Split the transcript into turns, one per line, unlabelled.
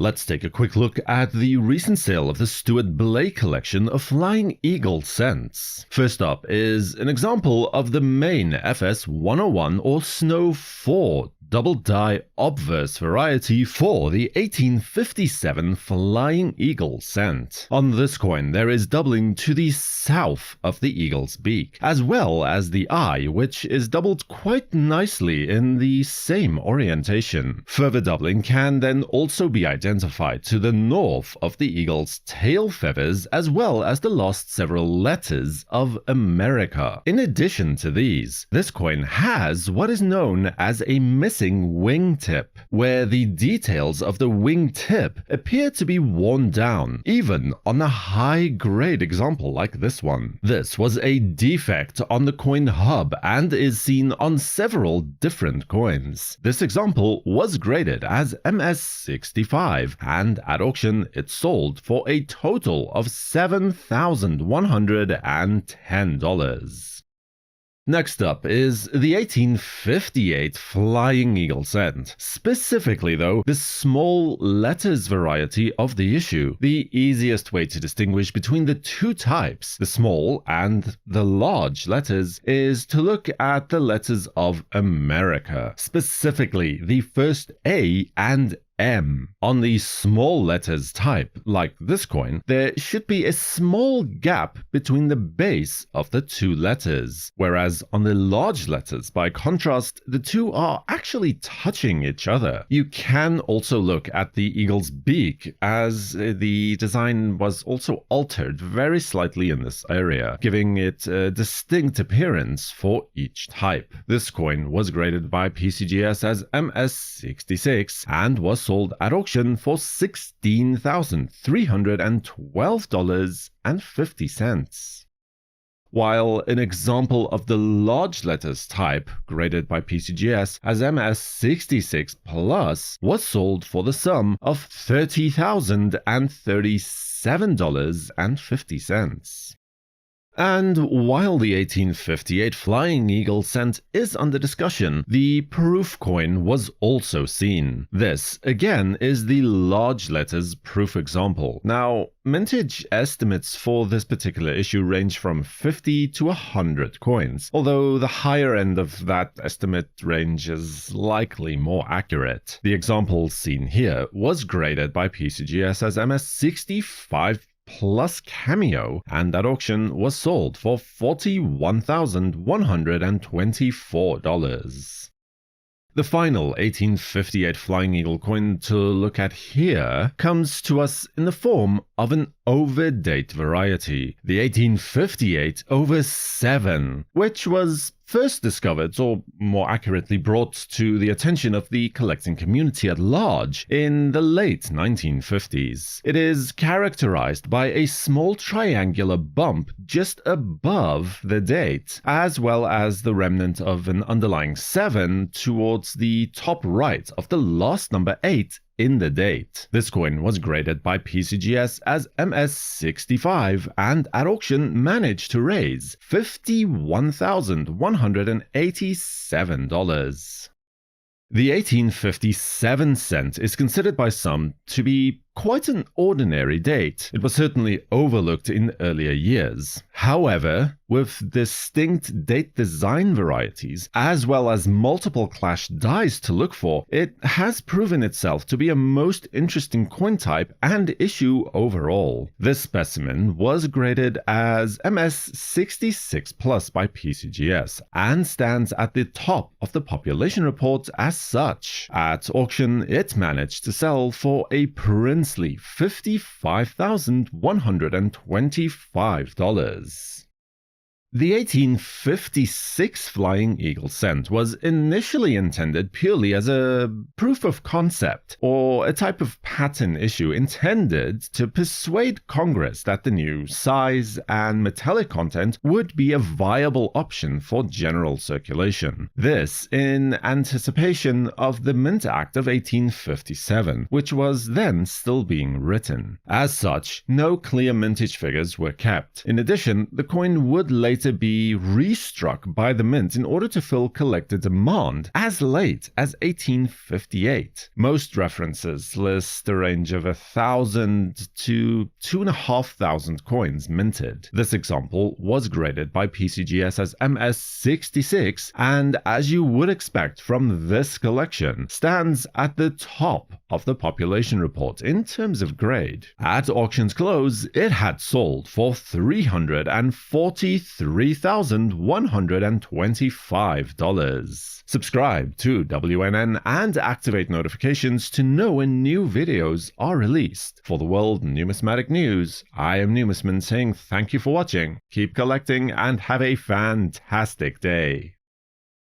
Let's take a quick look at the recent sale of the Stewart Blay collection of Flying Eagle cents. First up is an example of the main FS 101 or Snow 4 double die obverse variety for the 1857 Flying Eagle cent. On this coin there is doubling to the south of the eagle's beak, as well as the eye, which is doubled quite nicely in the same orientation. Further doubling can then also be identified to the north of the eagle's tail feathers, as well as the last several letters of America. In addition to these, this coin has what is known as a missing wingtip, where the details of the wingtip appear to be worn down, even on a high-grade example like this one. This was a defect on the coin hub and is seen on several different coins. This example was graded as MS65, and at auction it sold for a total of $7,110. Next up is the 1858 Flying Eagle cent. Specifically though, the small letters variety of the issue. The easiest way to distinguish between the two types, the small and the large letters, is to look at the letters of America, specifically the first A and M. On the small letters type, like this coin, there should be a small gap between the base of the two letters, whereas on the large letters, by contrast, the two are actually touching each other. You can also look at the eagle's beak, as the design was also altered very slightly in this area, giving it a distinct appearance for each type. This coin was graded by PCGS as MS66 and was sold at auction for $16,312.50. While an example of the large letters type, graded by PCGS as MS66 Plus, was sold for the sum of $30,037.50. And while the 1858 Flying Eagle cent is under discussion, the proof coin was also seen. This, again, is the large letters proof example. Now, mintage estimates for this particular issue range from 50 to 100 coins, although the higher end of that estimate range is likely more accurate. The example seen here was graded by PCGS as MS65 Plus Cameo, and at auction was sold for $41,124. The final 1858 Flying Eagle coin to look at here comes to us in the form of an overdate variety, the 1858 over 7, which was first discovered, or more accurately brought to the attention of the collecting community at large, in the late 1950s. It is characterized by a small triangular bump just above the date, as well as the remnant of an underlying 7 towards the top right of the last number 8 in the date. This coin was graded by PCGS as MS65 and at auction managed to raise $51,187. The 1857 cent is considered by some to be quite an ordinary date. It was certainly overlooked in earlier years. However, with distinct date design varieties, as well as multiple clash dies to look for, it has proven itself to be a most interesting coin type and issue overall. This specimen was graded as MS66 Plus by PCGS and stands at the top of the population report as such. At auction, it managed to sell for a princely $55,125. The 1856 Flying Eagle cent was initially intended purely as a proof of concept, or a type of pattern issue intended to persuade Congress that the new size and metallic content would be a viable option for general circulation. This in anticipation of the Mint Act of 1857, which was then still being written. As such, no clear mintage figures were kept. In addition, the coin would later later be restruck by the mint in order to fill collector demand as late as 1858. Most references list a range of 1,000 to 2,500 coins minted. This example was graded by PCGS as MS66, and as you would expect from this collection, stands at the top of the population report in terms of grade. At auction's close, it had sold for $343,125. Subscribe to WNN and activate notifications to know when new videos are released. For the World Numismatic News, I am Numisman saying thank you for watching, keep collecting, and have a fantastic day.